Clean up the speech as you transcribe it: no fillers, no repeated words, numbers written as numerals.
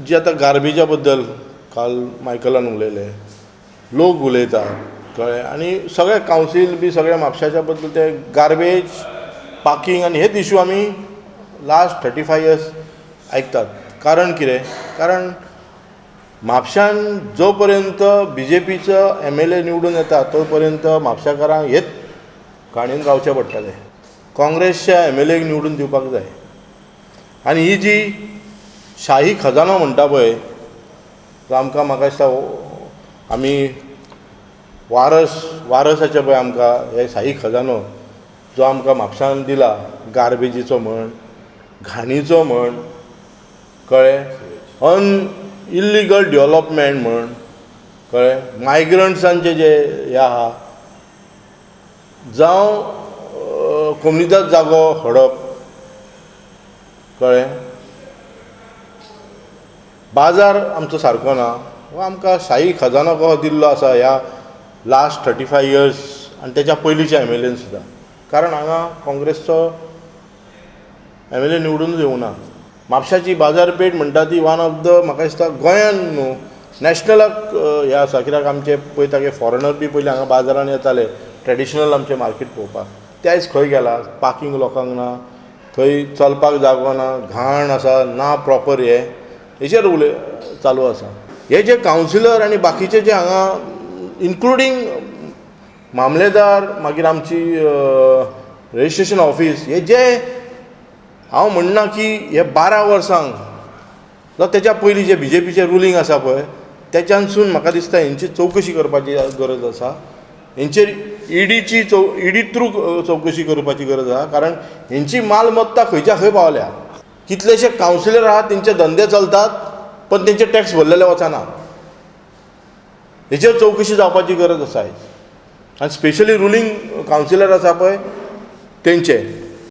जी आता गार्बेजा बद्दल काल मायकलान उलयले, लोक उलयतात कळ्ळें, आनी सगळे कावन्सील बी सगळे म्हापशाच्या बद्दल ते गार्बेज पार्किंग आनी हेच इशू आमी लास्ट 35 years आयकतात. कारण कितें? कारण म्हापशान जो पर्यंत BJPचो MLA निवडून येता तो पर्यंत म्हापशाकारांक हेच काणयेन रावचें पडटलें. काँग्रेसच्या MLAक निवडून दिवपाक जाय. आनी ही जी शाही खजानो म्हणटा पळय, तो आमकां म्हाका दिसता आमी वारसाचे पळय आमकां हे शाही खजानो जो आमकां म्हापशान दिला, गार्बेजीचो म्हण, घाणीचो म्हण, कळ्ळें, इल्लिगल डेवलपमेंट म्हण, कळ्ळें, मायग्रंट्सांचे जे हे आहा, जावं कम्युनिटाक जागो हडप, कळ्ळें, बाजार आमचो सारको ना, हो आमकां शाही खजानो कसो दिल्लो आसा ह्या लास्ट 35 years आनी तेच्या पयलींच्या MLAन सुद्दां. कारण हांगा काँग्रेसचो MLA निवडूनच येवंक ना. म्हापशाची बाजारपेठ म्हणटा ती वन ऑफ द म्हाका दिसता गोंयान न्हू नॅशनलाक हे आसा. कित्याक आमचे पळयता की फॉरेनर बी पयलीं हांगा बाजारान येताले ट्रेडिशनल आमचें मार्केट पळोवपाक. ते आयज खंय गेला? पार्किंग लोकांक ना, थंय चलपाक जागो ना, घाण आसा, ना प्रॉपर हेचेर चालू आसा. हे जे कावन्सिलर आनी बाकीचे जे हांगा इन्क्लुडींग मामलेदार, मागीर आमची रजिस्ट्रेशन ऑफीस, हे जे हांव म्हणना की हे 12 वर्सांक जावं तेच्या पयलीं जे BJPचे रुलींग आसा पळय तेच्यानसून म्हाका दिसता हेंची चवकशी करपाची गरज आसा. हेंचेर ईडी थ्रू चवकशी करपाची गरज आसा. कारण हेंची मालमत्ता खंयच्या खंय पावल्या. कितलेशे कावन्सिलर आहात तेंचे धंदे चलतात पण तेंचे टॅक्स भरलेले वचना. हेचेर चवकशी जावपाची गरज आसा आयज. आनी स्पेशली रुलींग कावन्सिलर आसा पळय तेंचे